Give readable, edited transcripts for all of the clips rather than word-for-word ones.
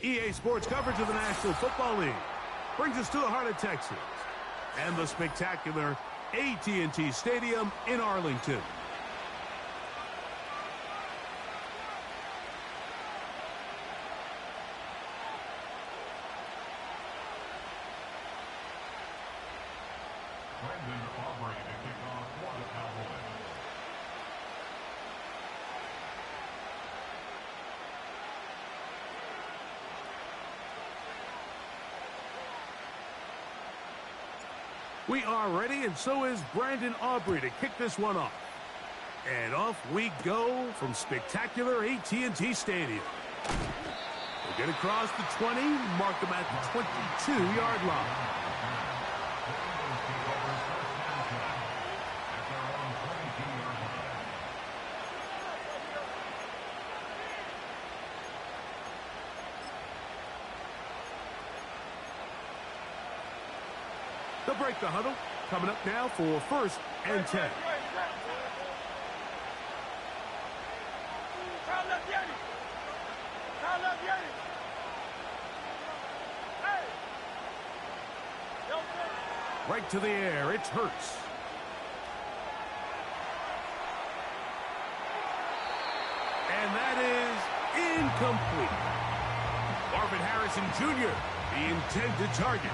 EA Sports coverage of the National Football League brings us to the heart of Texas and the spectacular AT&T Stadium in Arlington. We are ready, and so is Brandon Aubrey to kick this one off. And off we go from spectacular AT&T Stadium. We'll get across the 20, mark them at the 22-yard line. They'll break the huddle. Coming up now for 1st and 10. Right to the air, it's Hurts. And that is incomplete. Marvin Harrison Jr., the intended target.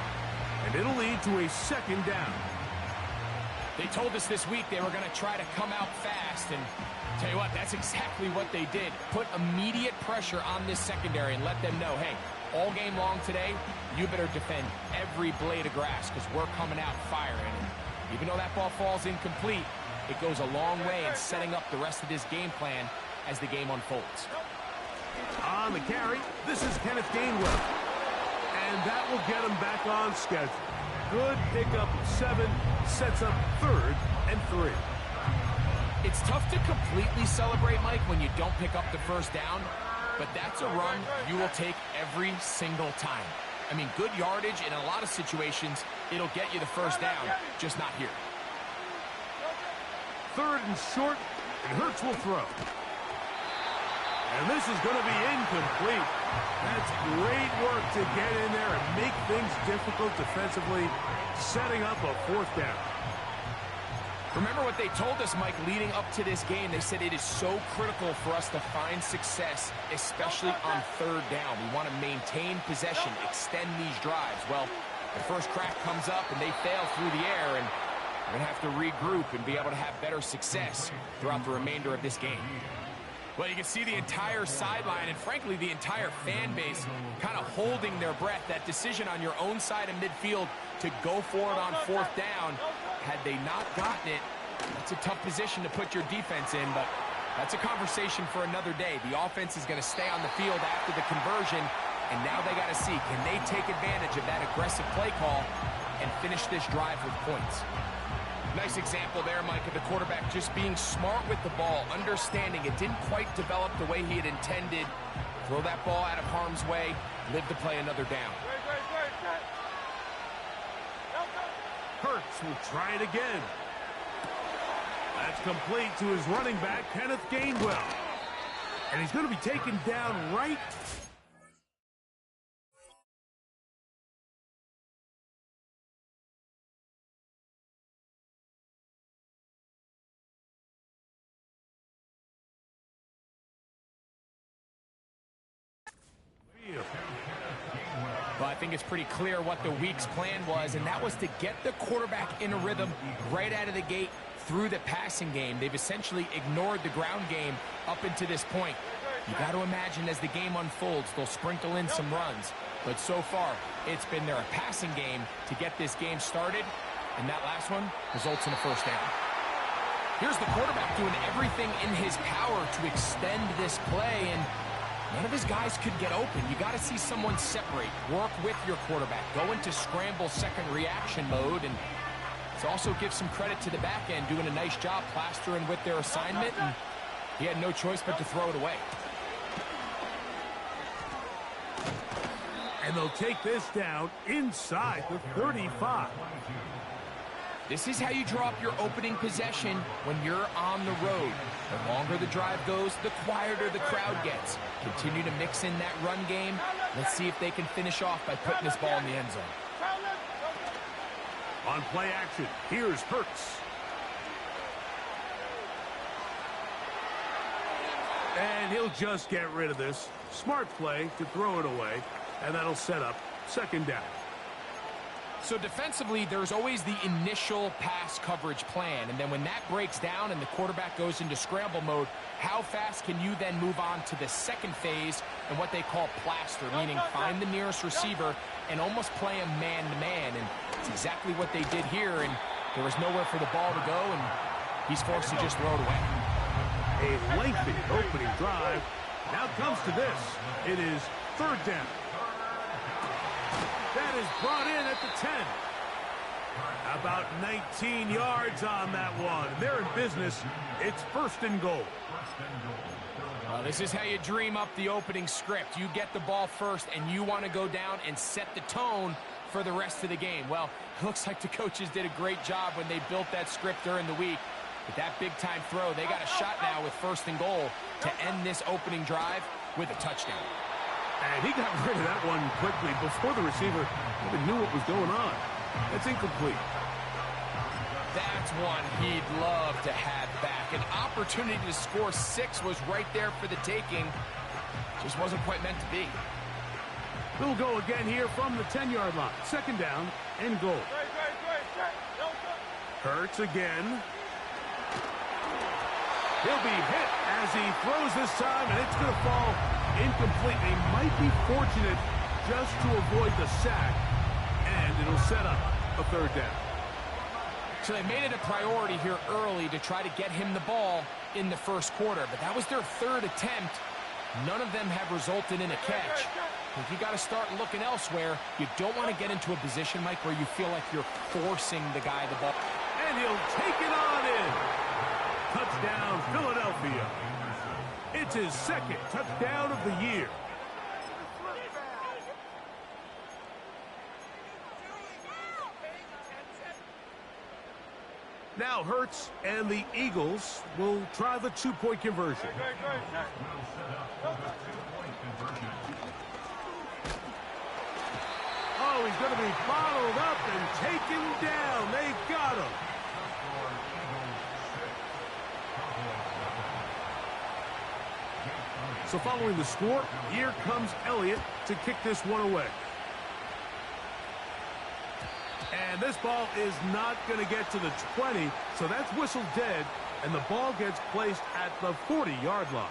And it'll lead to a 2nd down. They told us this week they were going to try to come out fast, and tell you what, that's exactly what they did. Put immediate pressure on this secondary and let them know, hey, all game long today, you better defend every blade of grass because we're coming out firing. And even though that ball falls incomplete, it goes a long way in setting up the rest of this game plan as the game unfolds. On the carry, this is Kenneth Gainwell. And that will get him back on schedule. Good pickup of 7, sets up 3rd and 3. It's tough to completely celebrate, Mike, when you don't pick up the 1st down, but that's a run you will take every single time. I mean, good yardage in a lot of situations, it'll get you the 1st down, just not here. 3rd and short, and Hurts will throw. And this is going to be incomplete. That's great work to get in there and make things difficult defensively, setting up a 4th down. Remember what they told us, Mike, leading up to this game. They said it is so critical for us to find success, especially on 3rd down. We want to maintain possession, extend these drives. Well, the first crack comes up and they fail through the air, and we're going to have to regroup and be able to have better success throughout the remainder of this game. Well, you can see the entire sideline and, frankly, the entire fan base kind of holding their breath. That decision on your own side of midfield to go for it on 4th down, had they not gotten it, it's a tough position to put your defense in, but that's a conversation for another day. The offense is going to stay on the field after the conversion, and now they got to see, can they take advantage of that aggressive play call and finish this drive with points? Nice example there, Mike, of the quarterback just being smart with the ball, understanding it didn't quite develop the way he had intended. Throw that ball out of harm's way, live to play another down. Hurts will try it again. That's complete to his running back, Kenneth Gainwell. And he's going to be taken down right. Well, I think it's pretty clear what the week's plan was, and that was to get the quarterback in a rhythm right out of the gate through the passing game. They've essentially ignored the ground game up until this point. You got to imagine as the game unfolds, they'll sprinkle in some runs. But so far, it's been their passing game to get this game started, and that last one results in a 1st down. Here's the quarterback doing everything in his power to extend this play, and none of his guys could get open. You got to see someone separate, work with your quarterback, go into scramble second reaction mode, and to also give some credit to the back end, doing a nice job plastering with their assignment, and he had no choice but to throw it away. And they'll take this down inside the 35. This is how you draw up your opening possession when you're on the road. The longer the drive goes, the quieter the crowd gets. Continue to mix in that run game, Let's see if they can finish off by putting this ball in the end zone. On play action, here's Hurts. And he'll just get rid of this. Smart play to throw it away, and that'll set up second down. So defensively, there's always the initial pass coverage plan, and then when that breaks down and the quarterback goes into scramble mode, how fast can you then move on to the second phase and what they call plaster, meaning find the nearest receiver and almost play him man-to-man, and it's exactly what they did here, and there was nowhere for the ball to go, and he's forced to just throw it away. A lengthy opening drive. Now comes to this. It is third down. That is brought in at the 10. About 19 yards on that one. They're in business. It's first and goal. Well, this is how you dream up the opening script. You get the ball first, and you want to go down and set the tone for the rest of the game. Well, it looks like the coaches did a great job when they built that script during the week. With that big-time throw, they got a shot now with first and goal to end this opening drive with a touchdown. And he got rid of that one quickly before the receiver even knew what was going on. That's incomplete. That's one he'd love to have back. An opportunity to score 6 was right there for the taking. Just wasn't quite meant to be. We'll go again here from the 10-yard line. Second down and goal. Hurts again. He'll be hit as he throws this time, and it's going to fall incomplete. They might be fortunate just to avoid the sack, and it'll set up a third down. So they made it a priority here early to try to get him the ball in the first quarter, but that was their third attempt. None of them have resulted in a catch. If you got to start looking elsewhere, you don't want to get into a position, Mike, where you feel like you're forcing the guy the ball. And he'll take it on in. Touchdown, Philadelphia. It's his second touchdown of the year. Now Hurts and the Eagles will try the two-point conversion. Oh, he's going to be bottled up and taken down. They got him. So following the score, here comes Elliott to kick this one away. And this ball is not going to get to the 20, so that's whistled dead, and the ball gets placed at the 40-yard line.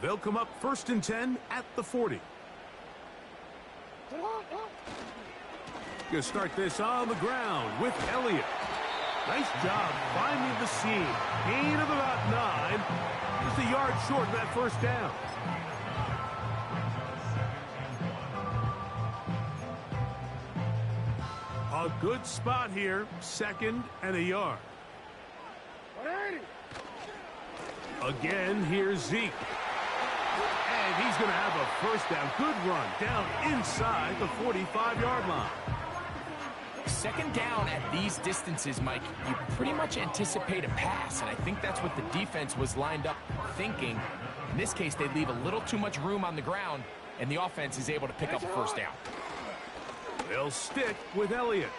They'll come up first and 10 at the 40. Gonna start this on the ground with Elliott. Nice job finding the seam. Gain of about 9. Just a yard short of that first down. A good spot here. Second and a yard. Again, here's Zeke. And he's going to have a first down. Good run down inside the 45-yard line. Second down at these distances, Mike, you pretty much anticipate a pass, and I think that's what the defense was lined up thinking. In this case, they leave a little too much room on the ground, and the offense is able to pick up a first down. They'll stick with Elliott.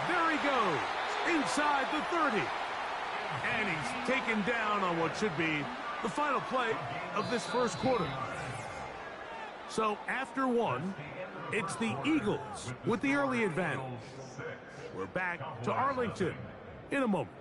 There he goes, inside the 30. And he's taken down on what should be the final play of this first quarter. So after one, it's the Eagles with the early advantage. We're back to Arlington in a moment.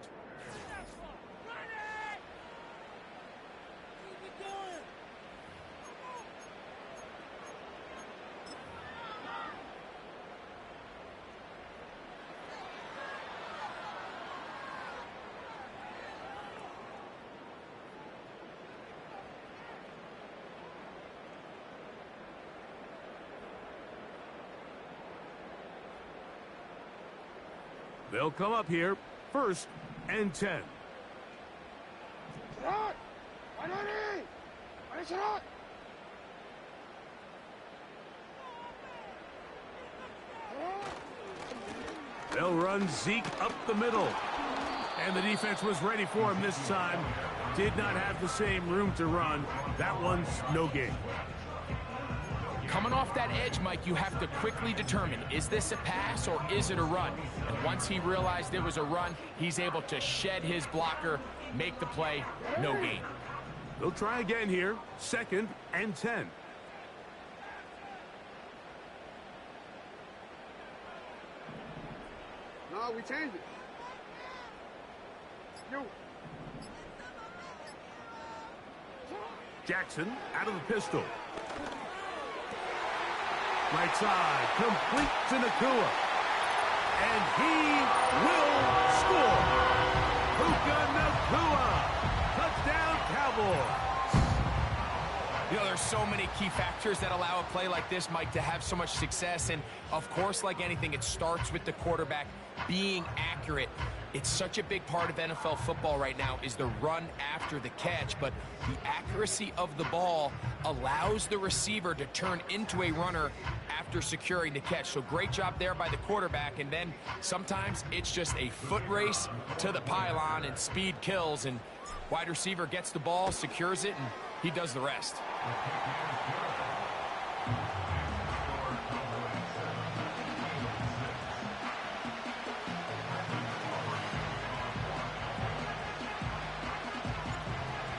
They'll come up here, first and 10. They'll run Zeke up the middle. And the defense was ready for him this time. Did not have the same room to run. That one's no gain. Coming off that edge, Mike, you have to quickly determine, is this a pass or is it a run? And once he realized it was a run, he's able to shed his blocker, make the play, no gain. They'll try again here. 2nd and 10. No, we changed it. You. Jackson out of the pistol. Right side, complete to Nakua. And he will score. Puka Nakua. Touchdown, Cowboys. You know, there's so many key factors that allow a play like this, Mike, to have so much success. And, of course, like anything, it starts with the quarterback being accurate. It's such a big part of NFL football right now is the run after the catch. But the accuracy of the ball allows the receiver to turn into a runner after securing the catch. So great job there by the quarterback. And then sometimes it's just a foot race to the pylon and speed kills. And wide receiver gets the ball, secures it, and he does the rest.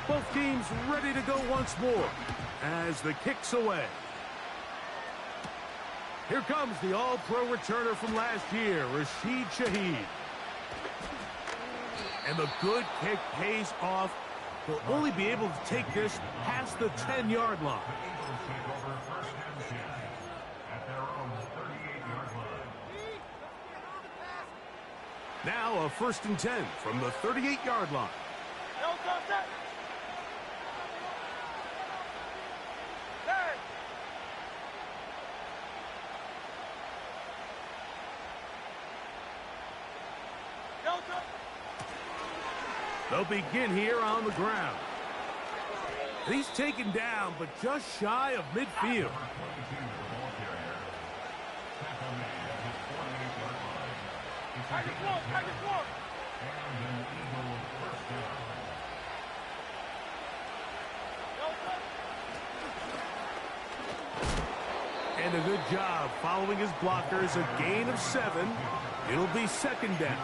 Both teams ready to go once more as the kick's away. Here comes the all-pro returner from last year, Rashid Shaheed. And the good kick pays off. He'll only be able to take this past the 10-yard line. Now a 1st and 10 from the 38-yard line. They'll begin here on the ground. He's taken down, but just shy of midfield. And a good job following his blockers. A gain of 7. It'll be 2nd down.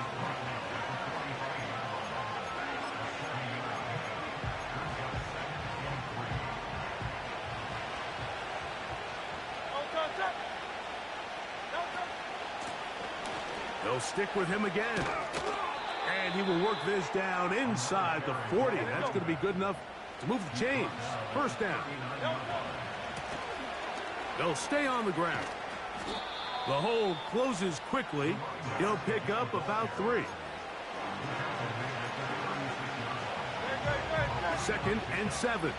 They'll stick with him again. And he will work this down inside the 40. That's going to be good enough to move the chains. 1st down. They'll stay on the ground. The hold closes quickly. He'll pick up about 3. 2nd and 7.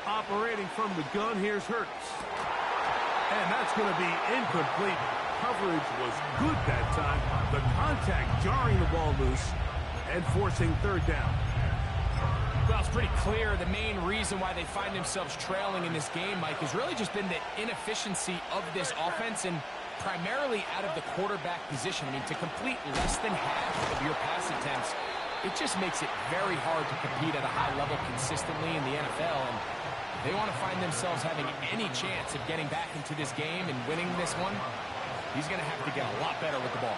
Operating from the gun, here's Hurts. And that's going to be incomplete. Coverage was good that time. The contact jarring the ball loose and forcing 3rd down. Well, it's pretty clear the main reason why they find themselves trailing in this game, Mike, has really just been the inefficiency of this offense and primarily out of the quarterback position. I mean, to complete less than half of your pass attempts, it just makes it very hard to compete at a high level consistently in the NFL. And they want to find themselves having any chance of getting back into this game and winning this one. He's going to have to get a lot better with the ball.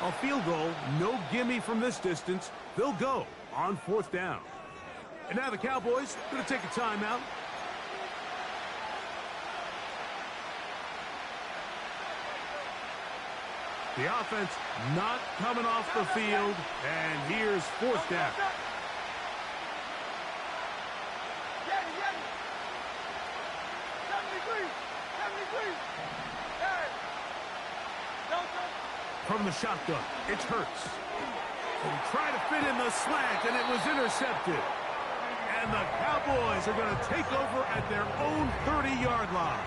A field goal, no gimme from this distance. They'll go on 4th down. And now the Cowboys going to take a timeout. The offense not coming off the field. And here's 4th down. From the shotgun, it's Hurts. And he tried to fit in the slant, and it was intercepted. And the Cowboys Cowboys are going to take over at their own 30-yard line.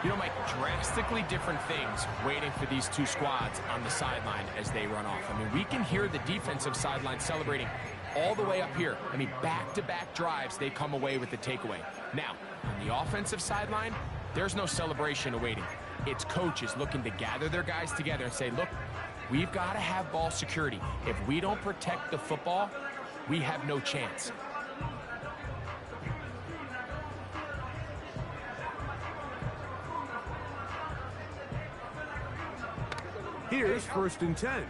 You know, Mike, drastically different things waiting for these two squads on the sideline as they run off. I mean, we can hear the defensive sideline celebrating all the way up here. I mean, back-to-back drives, they come away with the takeaway. Now, on the offensive sideline, there's no celebration awaiting. It's coaches looking to gather their guys together and say, look, we've got to have ball security. If we don't protect the football, we have no chance. Here's 1st and 10.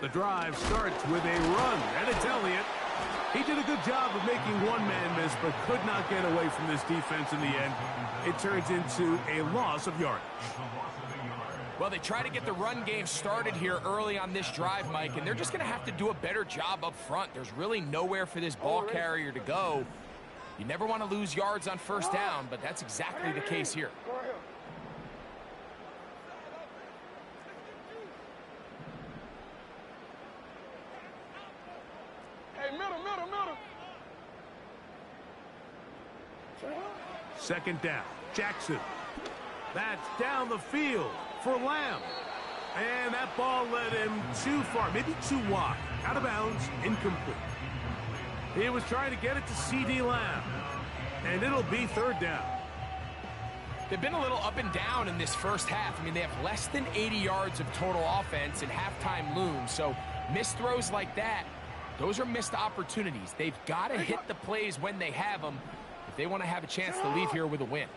The drive starts with a run, and it's Elliott. He did a good job of making one man miss, but could not get away from this defense in the end. It turns into a loss of yardage. Well, they try to get the run game started here early on this drive, Mike, and they're just going to have to do a better job up front. There's really nowhere for this ball carrier to go. You never want to lose yards on 1st down, but that's exactly the case here. Second down, Jackson. That's down the field for Lamb. And that ball led him too far, maybe too wide. Out of bounds, incomplete. He was trying to get it to C.D. Lamb. And it'll be 3rd down. They've been a little up and down in this first half. I mean, they have less than 80 yards of total offense and halftime looms. So missed throws like that, those are missed opportunities. They've got to hit the plays when they have them if they want to have a chance to leave here with a win.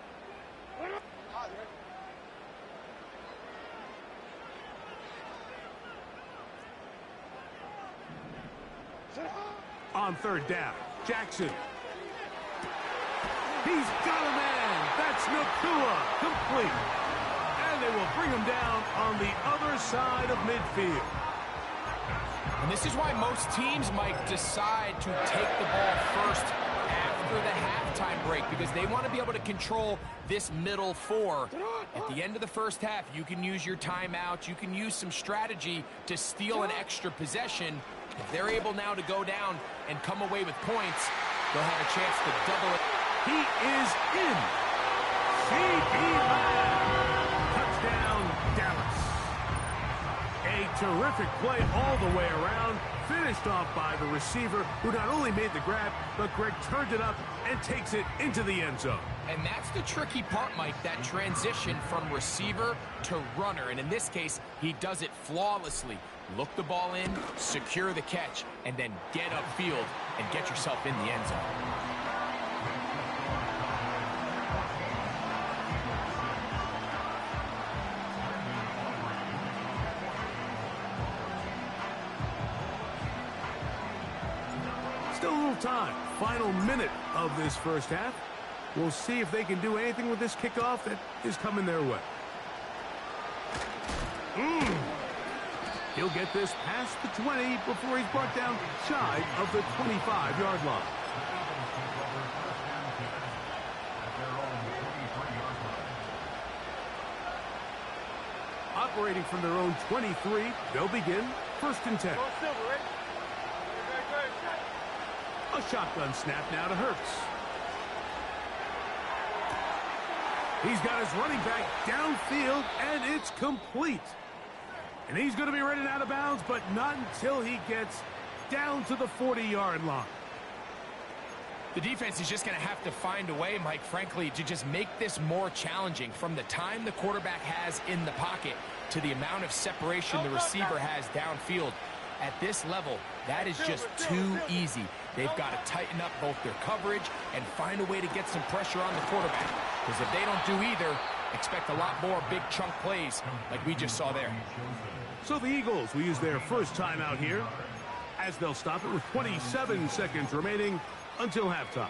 On 3rd down, Jackson. He's got a man. That's Nakua, complete. And they will bring him down on the other side of midfield. And this is why most teams might decide to take the ball first after the halftime break, because they want to be able to control this middle 4. At the end of the first half, you can use your timeout. You can use some strategy to steal an extra possession. If they're able now to go down and come away with points, they'll have a chance to double it. He is in. C.D. Lamb. Touchdown, Dallas. A terrific play all the way around. Finished off by the receiver, who not only made the grab, but Greg turned it up and takes it into the end zone. And that's the tricky part, Mike, that transition from receiver to runner. And in this case, he does it flawlessly. Look the ball in, secure the catch, and then get upfield and get yourself in the end zone. Still a little time. Final minute of this first half. We'll see if they can do anything with this kickoff that is coming their way. He'll get this past the 20 before he's brought down shy of the 25-yard line. Operating from their own 23, they'll begin 1st and 10. A shotgun snap now to Hurts. He's got his running back downfield, and it's complete. And he's going to be running out of bounds, but not until he gets down to the 40-yard line. The defense is just going to have to find a way, Mike, frankly, to just make this more challenging. From the time the quarterback has in the pocket to the amount of separation the receiver has downfield. At this level, that is just too easy. They've got to tighten up both their coverage and find a way to get some pressure on the quarterback. Because if they don't do either, expect a lot more big chunk plays like we just saw there. So the Eagles will use their first timeout here, as they'll stop it with 27 seconds remaining until halftime.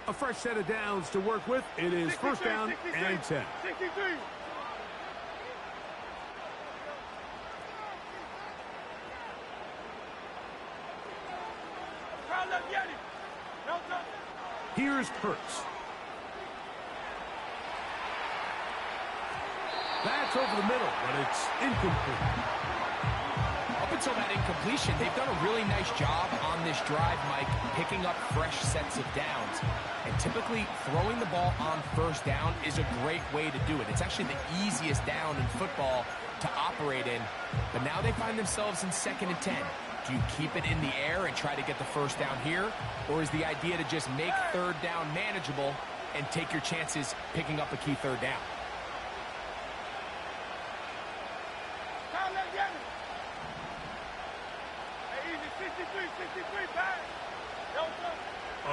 A fresh set of downs to work with. It is first down and 10. 63. Here's Hurts. That's over the middle, but it's incomplete. Up until that incompletion, they've done a really nice job on this drive, Mike, picking up fresh sets of downs. And typically, throwing the ball on first down is a great way to do it. It's actually the easiest down in football to operate in. But now they find themselves in 2nd and 10. Do you keep it in the air and try to get the first down here? Or is the idea to just make third down manageable and take your chances picking up a key third down?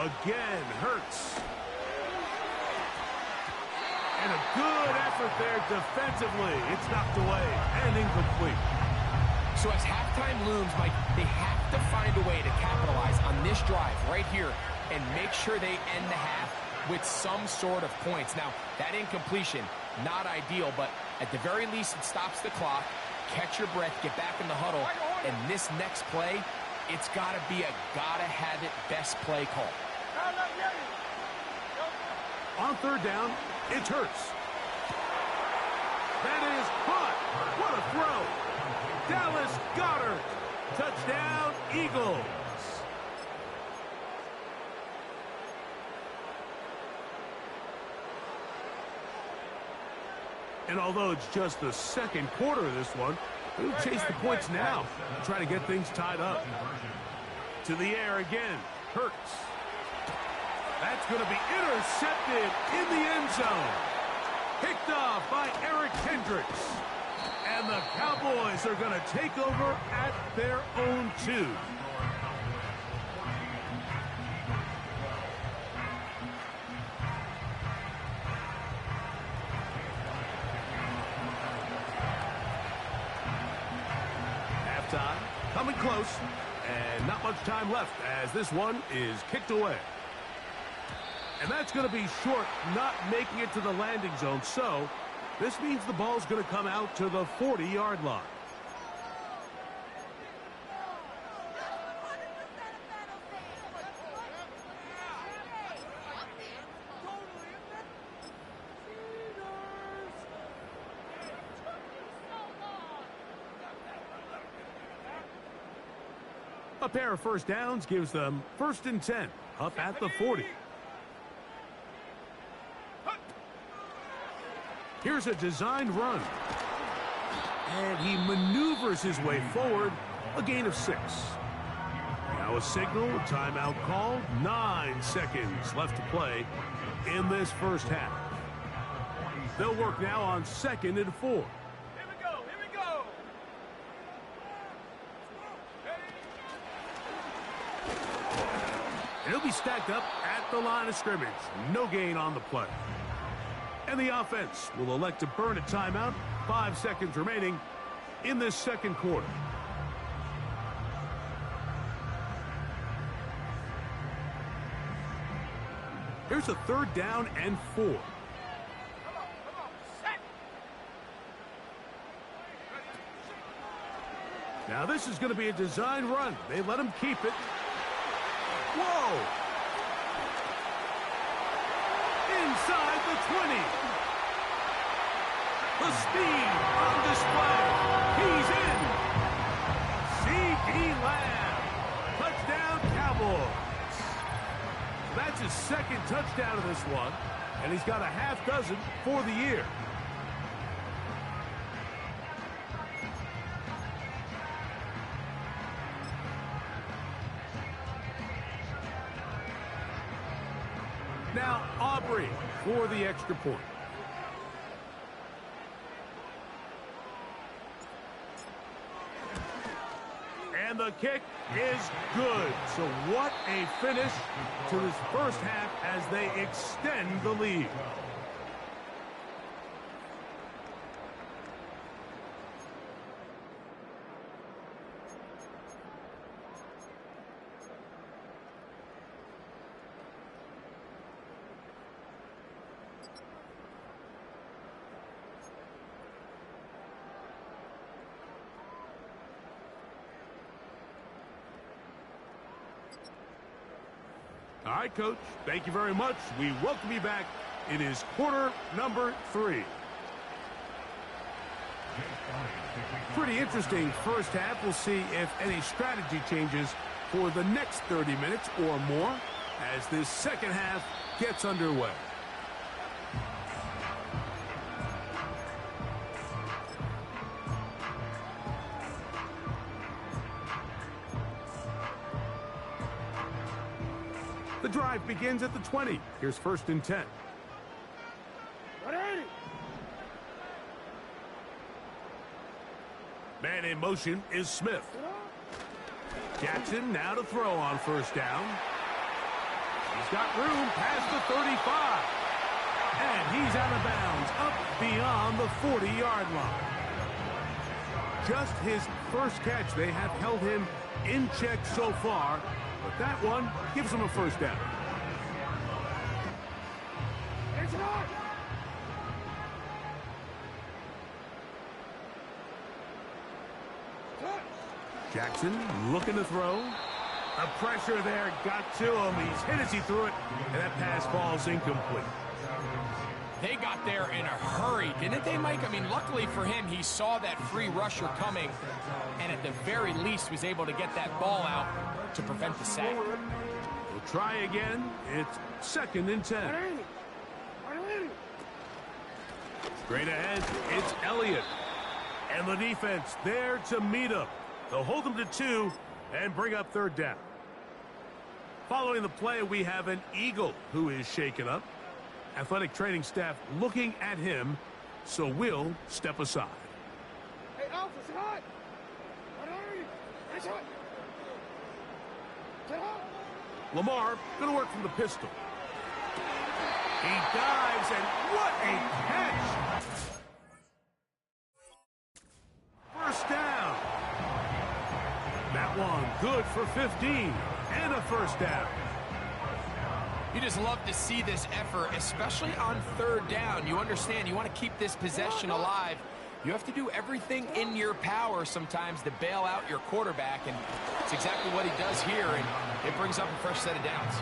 Again, Hurts. And a good effort there defensively. It's knocked away and incomplete. So as halftime looms, Mike, they have to find a way to capitalize on this drive right here and make sure they end the half with some sort of points. Now, that incompletion, not ideal, but at the very least, it stops the clock. Catch your breath, get back in the huddle, and this next play, it's got to be a gotta-have-it best play call. On third down, it's Hurts. That is caught. What a throw. Dallas Goedert. Touchdown, Eagles. And although it's just the second quarter of this one, we'll chase the points now and try to get things tied up. To the air again, Hurts. That's going to be intercepted in the end zone. Picked off by Eric Kendricks. And the Cowboys are going to take over at their own 2. Halftime, coming close, and not much time left as this one is kicked away. And that's going to be short, not making it to the landing zone. So this means the ball's going to come out to the 40-yard line. A pair of first downs gives them 1st and 10, up at the 40. Here's a designed run. And he maneuvers his way forward, a gain of 6. Now a signal, timeout called, 9 seconds left to play in this first half. They'll work now on 2nd and 4. Here we go, here we go. And he'll be stacked up at the line of scrimmage. No gain on the play. And the offense will elect to burn a timeout. 5 seconds remaining in this second quarter. Here's a 3rd down and 4. Come on, set. Now this is going to be a design run. They let him keep it. Whoa! Inside the 20. The speed on display. He's in. C.D. Lamb. Touchdown, Cowboys. That's his 2nd touchdown of this one, and he's got a half dozen for the year. Now Aubrey for the extra point. And the kick is good. So what a finish to this first half as they extend the lead. All right, Coach. Thank you very much. We welcome you back. It is quarter number 3. Pretty interesting first half. We'll see if any strategy changes for the next 30 minutes or more as this second half gets underway. The drive begins at the 20. Here's 1st and 10. Man in motion is Smith. Jackson now to throw on 1st down. He's got room past the 35. And he's out of bounds up beyond the 40-yard line. Just his first catch. They have held him in check so far, but that one gives him a 1st down. Jackson looking to throw. The pressure there got to him. He's hit as he threw it, and that pass falls incomplete. They got there in a hurry, didn't they, Mike? I mean, luckily for him, he saw that free rusher coming, and at the very least was able to get that ball out to prevent the sack. We'll try again. It's 2nd and 10. Straight ahead, it's Elliott. And the defense there to meet him. They'll hold him to 2 and bring up 3rd down. Following the play, we have an Eagle who is shaken up. Athletic training staff looking at him, so we'll step aside. Hey, Alpha, sit hot. Lamar going to work from the pistol. He dives, and what a catch! 1st down. That one good for 15 and a 1st down. You just love to see this effort, especially on 3rd down. You understand, you want to keep this possession alive. You have to do everything in your power sometimes to bail out your quarterback, and it's exactly what he does here, and it brings up a fresh set of downs.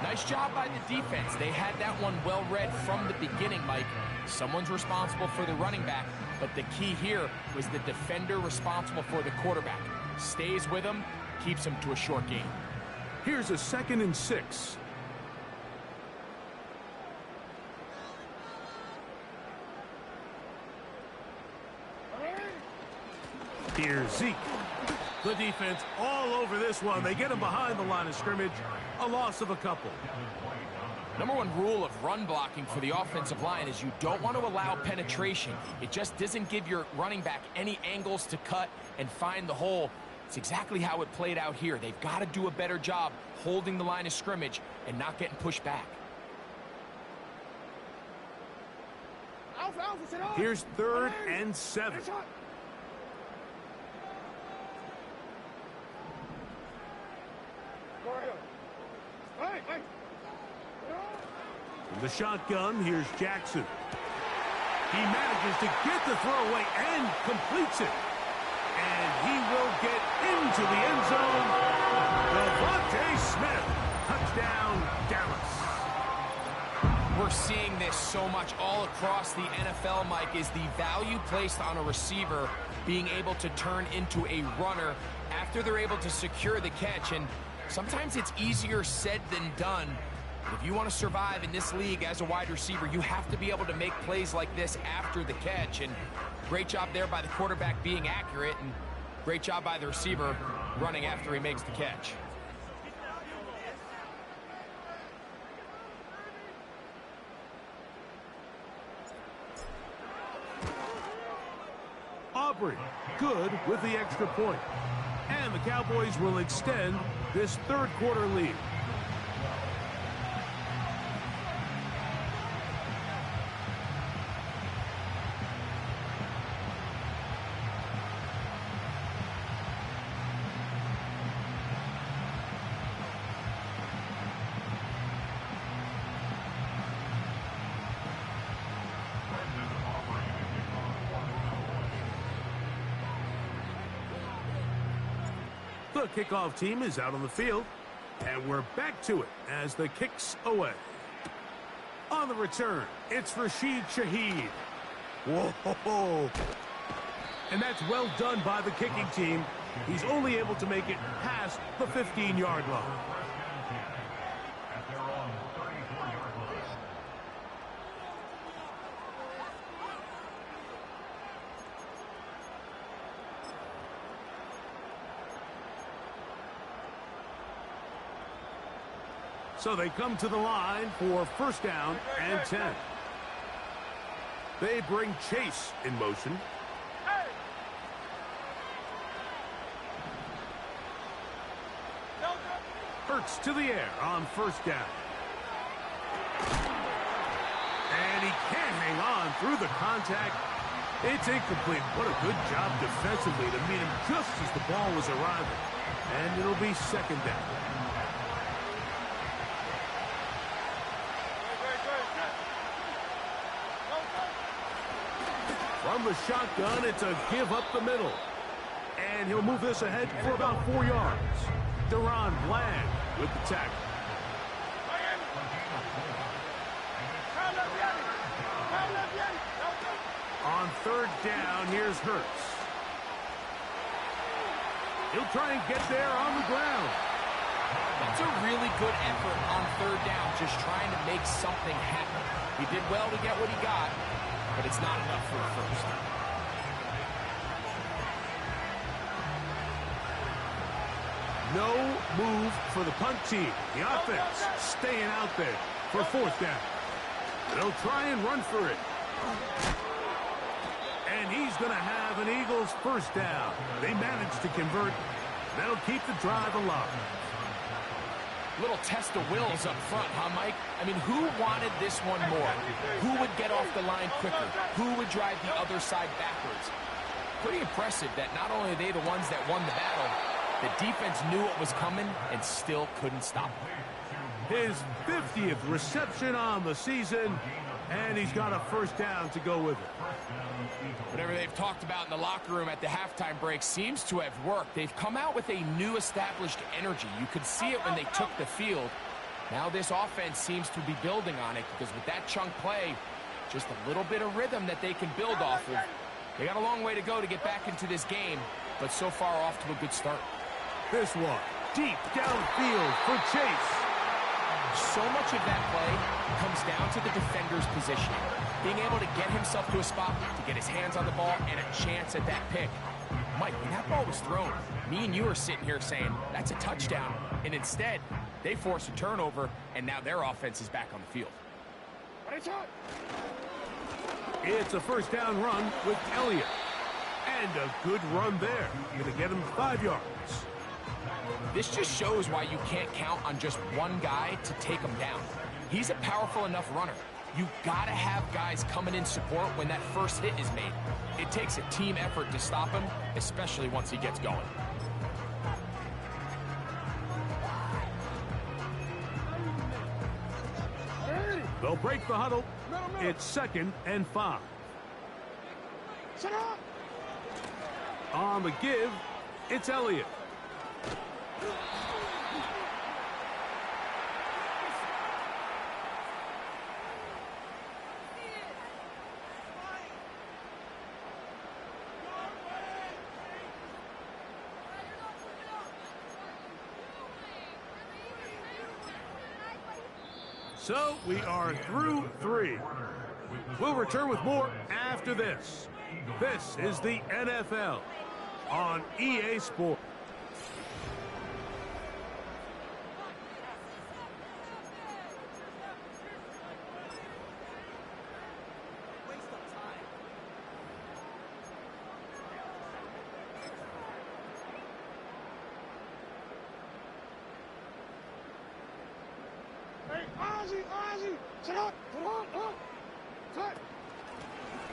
Nice job by the defense. They had that one well read from the beginning, Mike. Someone's responsible for the running back, but the key here was the defender responsible for the quarterback. Stays with him, keeps him to a short gain. Here's a 2nd and 6. Here's Zeke. The defense all over this one. They get him behind the line of scrimmage. A loss of a couple. Number 1 rule of run blocking for the offensive line is you don't want to allow penetration. It just doesn't give your running back any angles to cut and find the hole. It's exactly how it played out here. They've got to do a better job holding the line of scrimmage and not getting pushed back. Here's 3rd and 7. From the shotgun, here's Jackson. He manages to get the throw away and completes it. And he will get into the end zone. Devontae Smith. Touchdown, Dallas. We're seeing this so much all across the NFL, Mike, is the value placed on a receiver being able to turn into a runner after they're able to secure the catch. And sometimes it's easier said than done. But if you want to survive in this league as a wide receiver, you have to be able to make plays like this after the catch. And great job there by the quarterback being accurate, and great job by the receiver running after he makes the catch. Aubrey, good with the extra point. And the Cowboys will extend this 3rd quarter lead. The kickoff team is out on the field. And we're back to it as the kick's away. On the return, it's Rashid Shaheed. Whoa! And that's well done by the kicking team. He's only able to make it past the 15-yard line. So they come to the line for first down and 10. They bring Chase in motion. Hurts to the air on first down. And he can't hang on through the contact. It's incomplete. What a good job defensively to meet him just as the ball was arriving. And it'll be second down. From the shotgun, it's a give up the middle. And he'll move this ahead for about 4 yards. Deron Bland with the tackle. On third down, here's Hurts. He'll try and get there on the ground. That's a really good effort on third down, just trying to make something happen. He did well to get what he got, but it's not enough for a first. No move for the punt team. The offense staying out there for fourth down. They'll try and run for it. And he's going to have an Eagles first down. They managed to convert. That'll keep the drive alive. Little test of wills up front, huh, Mike? I mean, who wanted this one more? Who would get off the line quicker? Who would drive the other side backwards? Pretty impressive that not only are they the ones that won the battle, the defense knew what was coming and still couldn't stop it. His 50th reception on the season, and he's got a first down to go with it. Whatever they've talked about in the locker room at the halftime break seems to have worked. They've come out with a new established energy. You could see it when they took the field. Now this offense seems to be building on it because with that chunk play, just a little bit of rhythm that they can build off of. They got a long way to go to get back into this game, but so far off to a good start. This one, deep downfield for Chase. So much of that play comes down to the defender's positioning. Being able to get himself to a spot, to get his hands on the ball, and a chance at that pick. Mike, when that ball was thrown, me and you are sitting here saying, that's a touchdown. And instead, they force a turnover, and now their offense is back on the field. It's a first down run with Elliott. And a good run there. Going to get him 5 yards. This just shows why you can't count on just one guy to take him down. He's a powerful enough runner. You gotta have guys coming in support when that first hit is made. It takes a team effort to stop him, especially once he gets going. They'll break the huddle. It's 2nd and 5. On the give, it's Elliott. So we are through 3. We'll return with more after this. This is the NFL on EA Sports.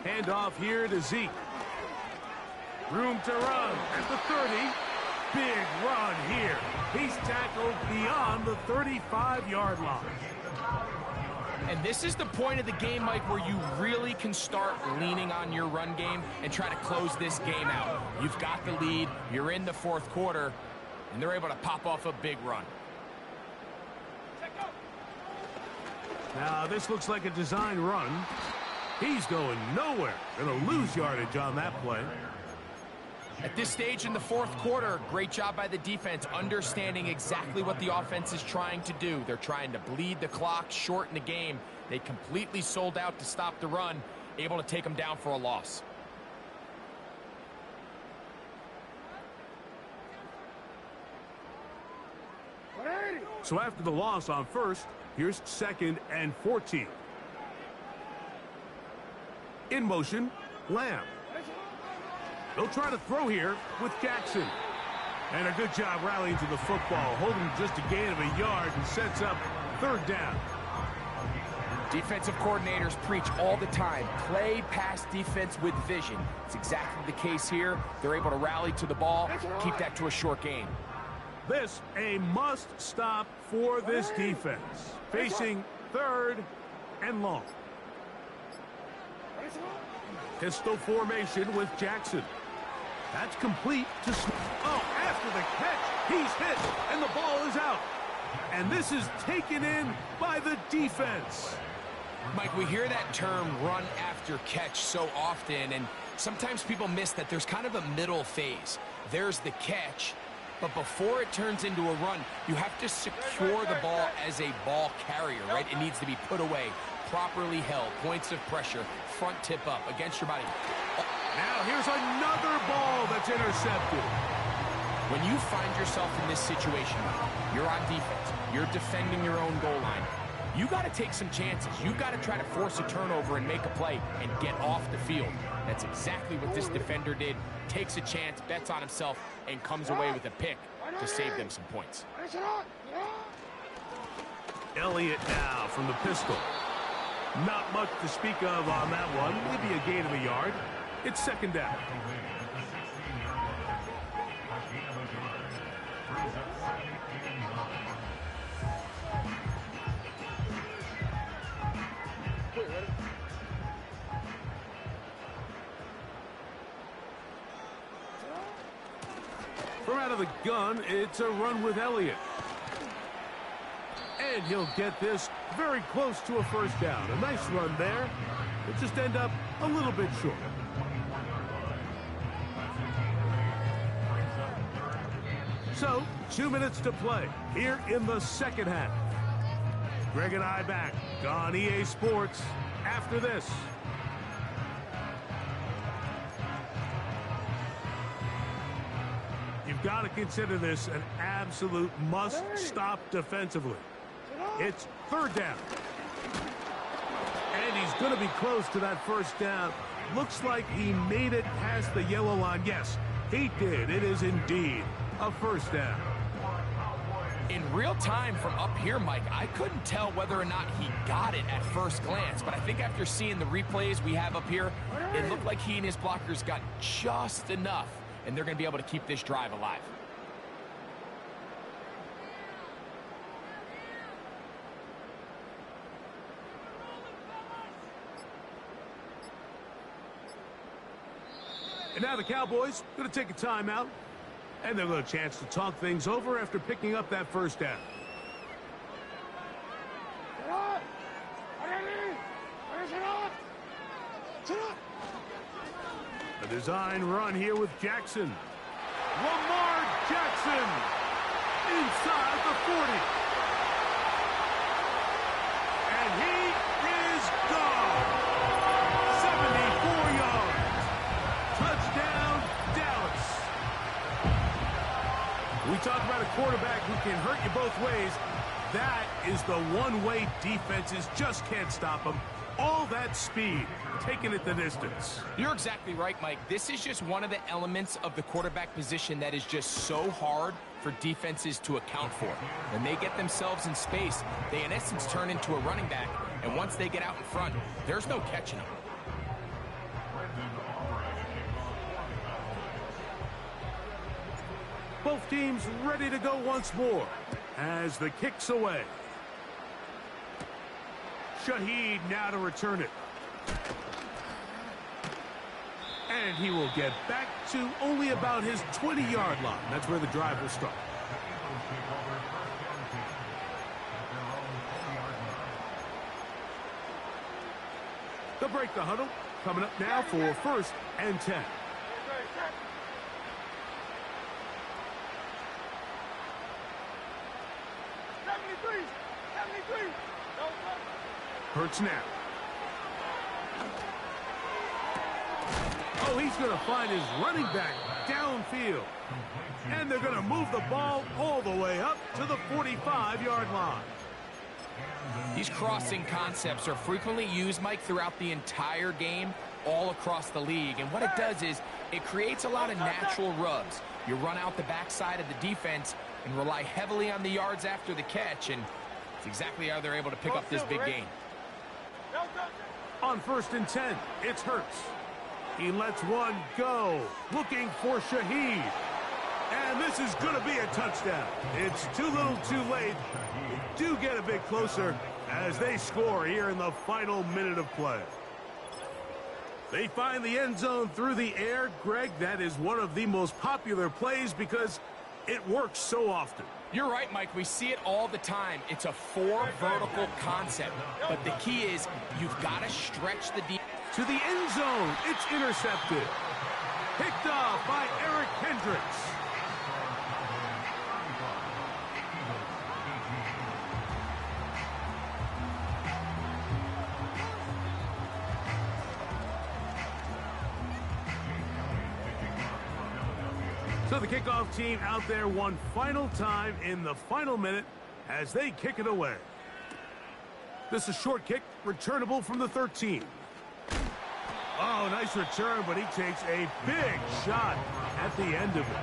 Hand off here to Zeke. Room to run at the 30. Big run here. He's tackled beyond the 35-yard line. And this is the point of the game, Mike, where you really can start leaning on your run game and try to close this game out. You've got the lead. You're in the fourth quarter, and they're able to pop off a big run. Now, this looks like a design run. He's going nowhere. Going to lose yardage on that play. At this stage in the fourth quarter, great job by the defense, understanding exactly what the offense is trying to do. They're trying to bleed the clock, shorten the game. They completely sold out to stop the run, able to take them down for a loss. So after the loss on first, here's 2nd and 14. In motion, Lamb. They'll try to throw here with Jackson. And a good job rallying to the football, holding just a gain of a yard and sets up 3rd down. Defensive coordinators preach all the time, play pass defense with vision. It's exactly the case here. They're able to rally to the ball, keep that to a short gain. This a must stop for this defense. Facing 3rd and long. Pistol formation with Jackson. That's complete to... Oh, after the catch, he's hit, and the ball is out. And this is taken in by the defense. Mike, we hear that term run after catch so often, and sometimes people miss that there's kind of a middle phase. There's the catch, but before it turns into a run, you have to secure the ball as a ball carrier, right? It needs to be put away, properly held, points of pressure, front tip up against your body. Now here's another ball that's intercepted. When you find yourself in this situation, you're on defense, you're defending your own goal line, you got to take some chances. You got to try to force a turnover and make a play and get off the field. That's exactly what this defender did. Takes a chance, bets on himself, and comes away with a pick to save them some points. Elliott now from the pistol. Not much to speak of on that one. Maybe a gain of a yard. It's 2nd down. From out of the gun, it's a run with Elliott. And he'll get this very close to a 1st down. A nice run there. It'll just end up a little bit short. So, 2 minutes to play here in the 2nd half. Greg and I back on EA Sports after this. You've got to consider this an absolute must-stop defensively. It's 3rd down. And he's going to be close to that 1st down. Looks like he made it past the yellow line. Yes, he did. It is indeed a 1st down. In real time from up here, Mike, I couldn't tell whether or not he got it at first glance, but I think after seeing the replays we have up here, it looked like he and his blockers got just enough, and they're going to be able to keep this drive alive. And now the Cowboys going to take a timeout, and they'll have a chance to talk things over after picking up that 1st down. A design run here with Jackson. Lamar Jackson inside the 40. And he is gone. 74 yards. Touchdown, Dallas. We talk about a quarterback who can hurt you both ways. That is the one way defenses just can't stop him. All that speed, taking it the distance. You're exactly right, Mike. This is just one of the elements of the quarterback position that is just so hard for defenses to account for. When they get themselves in space, they in essence turn into a running back, and once they get out in front, there's no catching them. Both teams ready to go once more as the kick's away. Shaheed now to return it. And he will get back to only about his 20-yard line. That's where the drive will start. break the huddle. Coming up now for 1st and 10. Hurts now. Oh, he's going to find his running back downfield. And they're going to move the ball all the way up to the 45-yard line. These crossing concepts are frequently used, Mike, throughout the entire game, all across the league. And what it does is it creates a lot of natural rubs. You run out the backside of the defense and rely heavily on the yards after the catch, and it's exactly how they're able to pick up this big gain. On 1st and 10, it's Hurts. He lets one go, looking for Shaheed. And this is going to be a touchdown. It's too little too late. They do get a bit closer as they score here in the final minute of play. They find the end zone through the air. Greg, that is one of the most popular plays because it works so often. You're right, Mike. We see it all the time. It's a 4 vertical concept. But the key is you've got to stretch the defense. To the end zone, it's intercepted. Picked off by Eric Hendricks. So the kickoff team out there one final time in the final minute as they kick it away. This is a short kick, returnable from the 13. Oh, nice return, but he takes a big shot at the end of it.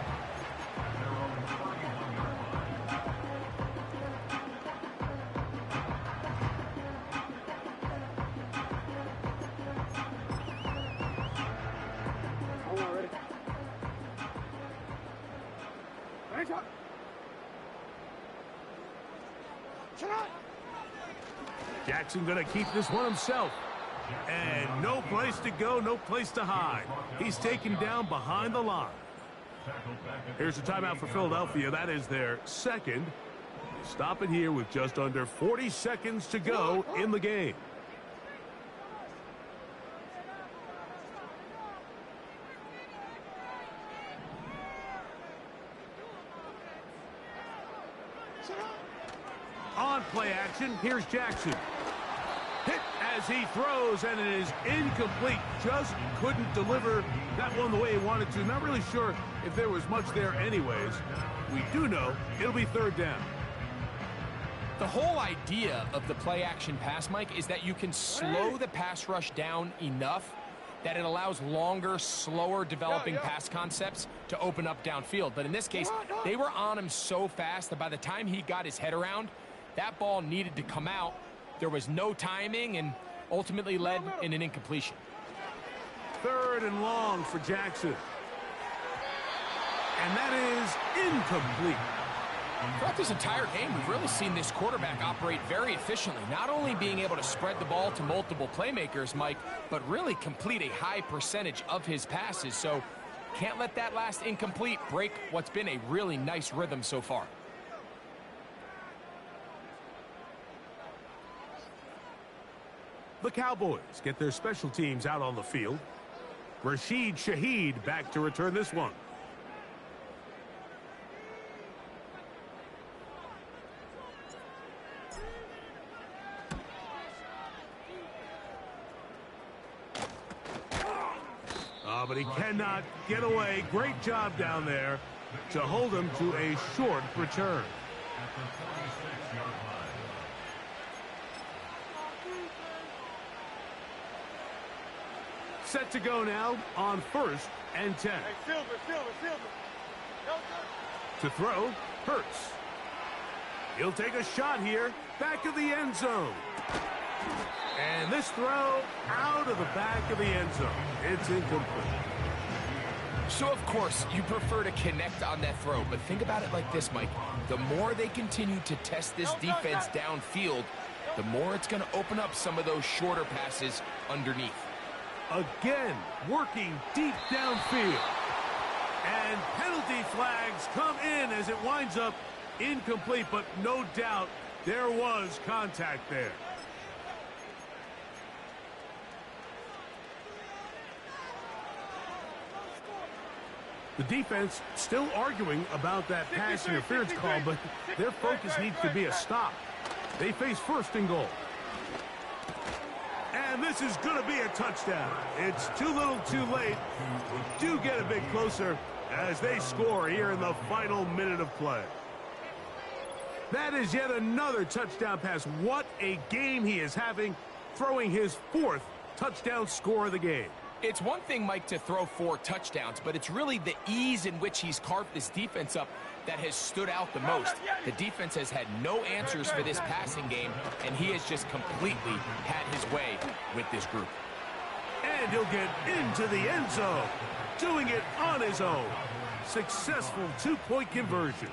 Jackson going to keep this one himself. And no place to go, no place to hide. He's taken down behind the line. Here's a timeout for Philadelphia. That is their second. Stop it here with just under 40 seconds to go in the game. On play action, here's Jackson. Hit as he throws, and it is incomplete. Just couldn't deliver that one the way he wanted to. Not really sure if there was much there anyways. We do know it'll be 3rd down. The whole idea of the play action pass, Mike, is that you can slow the pass rush down enough that it allows longer, slower developing pass concepts to open up downfield. But in this case, they were on him so fast that by the time he got his head around, that ball needed to come out. There was no timing and ultimately led in an incompletion. 3rd and long for Jackson. And that is incomplete. Throughout this entire game, we've really seen this quarterback operate very efficiently, not only being able to spread the ball to multiple playmakers, Mike, but really complete a high percentage of his passes. So can't let that last incomplete break what's been a really nice rhythm so far. The Cowboys get their special teams out on the field. Rashid Shaheed back to return this one. But he cannot get away. Great job down there to hold him to a short return. Set to go now on 1st and 10. To throw, Hurts. He'll take a shot here, back of the end zone. And this throw out of the back of the end zone. It's incomplete. So, of course, you prefer to connect on that throw, but think about it like this, Mike. The more they continue to test this defense downfield, the more it's going to open up some of those shorter passes underneath. Again, working deep downfield. And penalty flags come in as it winds up incomplete, but no doubt there was contact there. The defense still arguing about that pass interference call, but their focus needs to be a stop. They face first and goal. And this is going to be a touchdown. It's too little too late. We do get a bit closer as they score here in the final minute of play. That is yet another touchdown pass. What a game he is having, throwing his 4th touchdown score of the game. It's one thing, Mike, to throw 4 touchdowns, but it's really the ease in which he's carved this defense up that has stood out the most. The defense has had no answers for this passing game, and he has just completely had his way with this group. And he'll get into the end zone, doing it on his own. Successful 2-point conversion.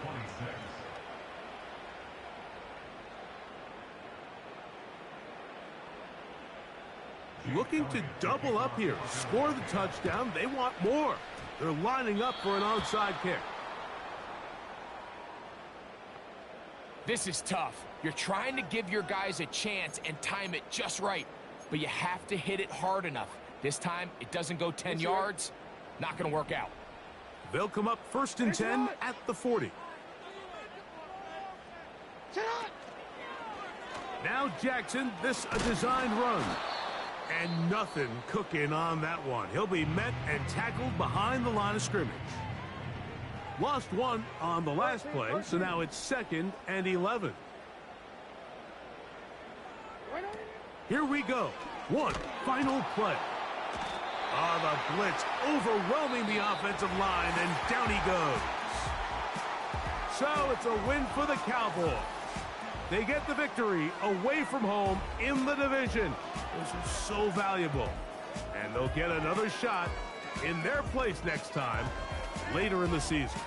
Looking to double up here, score the touchdown. They want more. They're lining up for an onside kick. This is tough. You're trying to give your guys a chance and time it just right, but you have to hit it hard enough. This time, it doesn't go 10 yards. Not going to work out. They'll come up 1st and 10 at the 40. Now Jackson, this a designed run. And nothing cooking on that one. He'll be met and tackled behind the line of scrimmage. Lost 1 on the last play, so now it's 2nd and 11. Here we go. One final play. The blitz overwhelming the offensive line, and down he goes. So it's a win for the Cowboys. They get the victory away from home in the division. Those are so valuable. And they'll get another shot in their place next time, later in the season.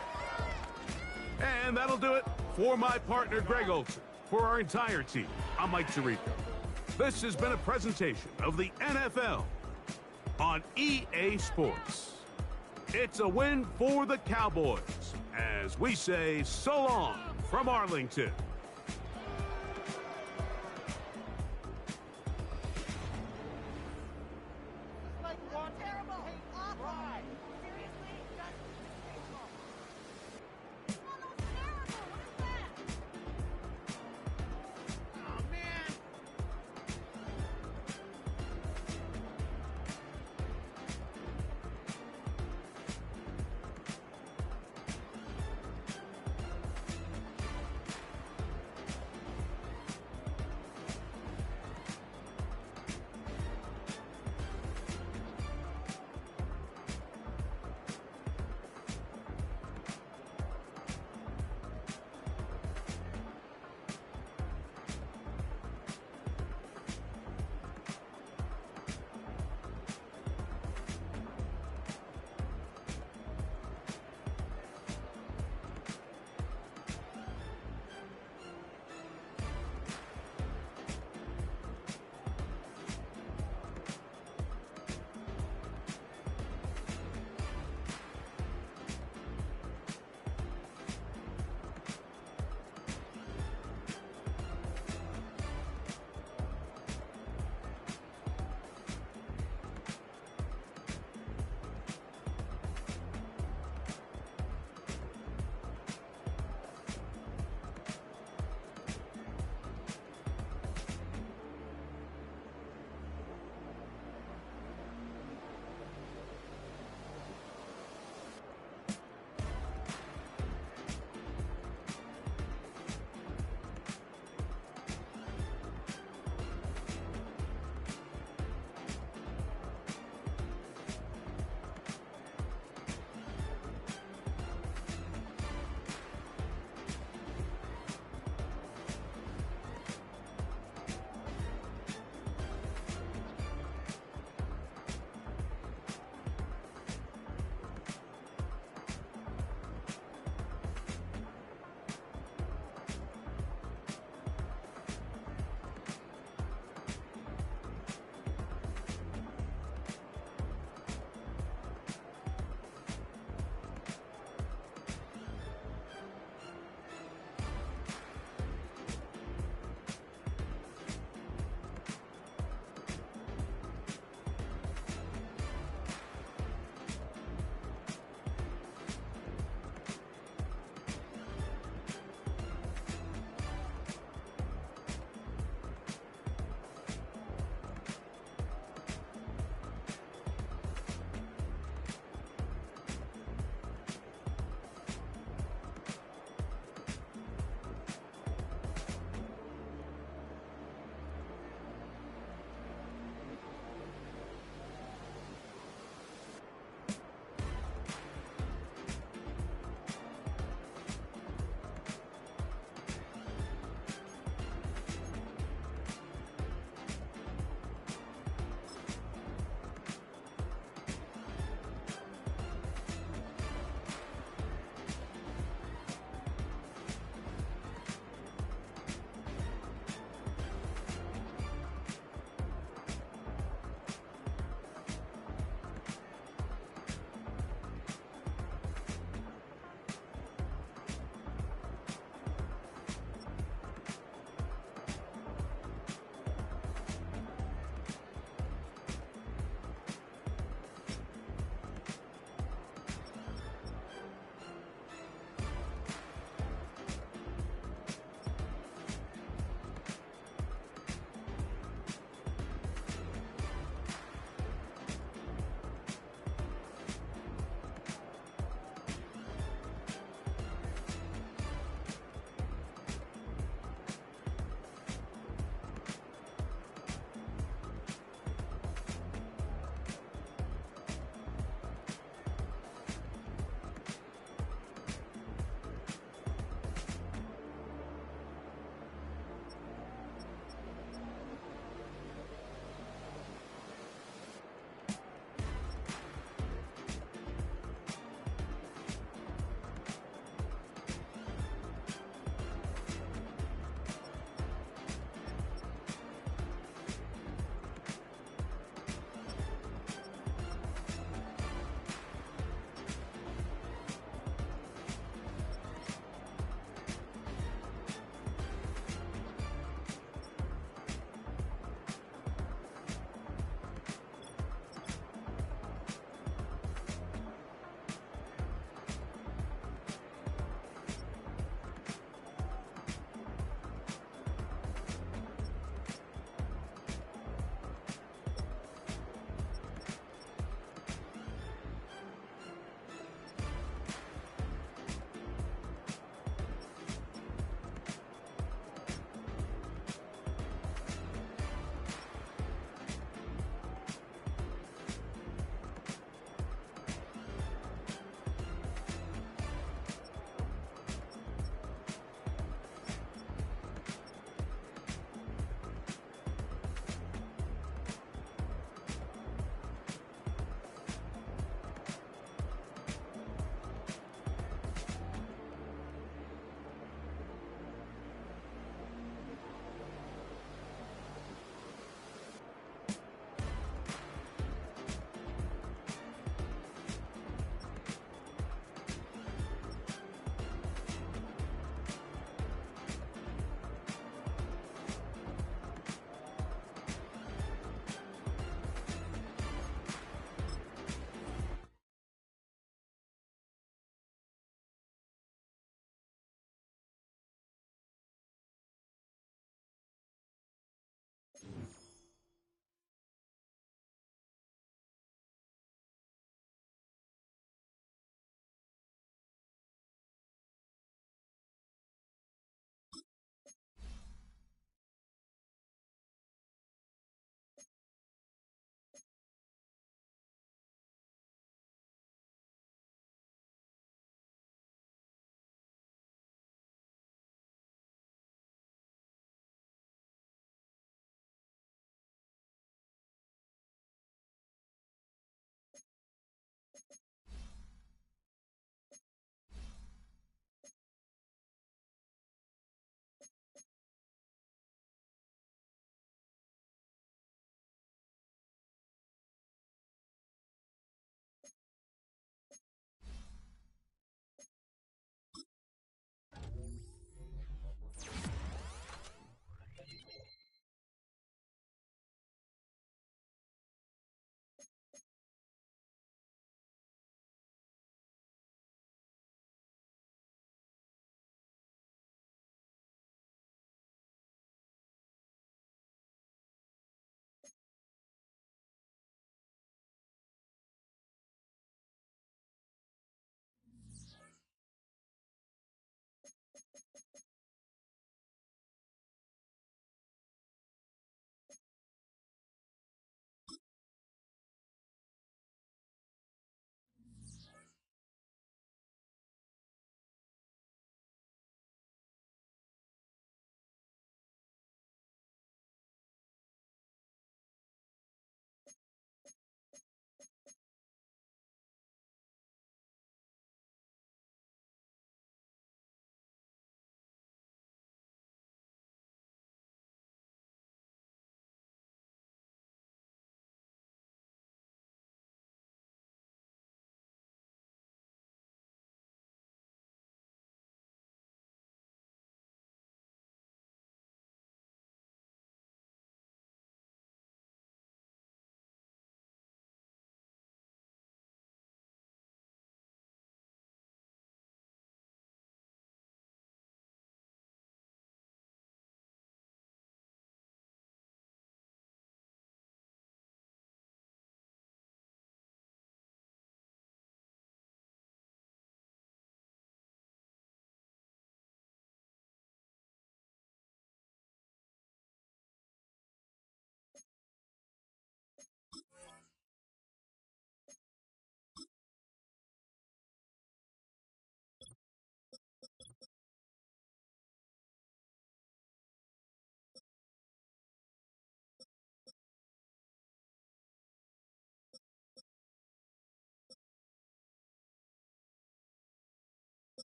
And that'll do it for my partner, Greg Olson. For our entire team, I'm Mike Tirico. This has been a presentation of the NFL on EA Sports. It's a win for the Cowboys, as we say so long from Arlington.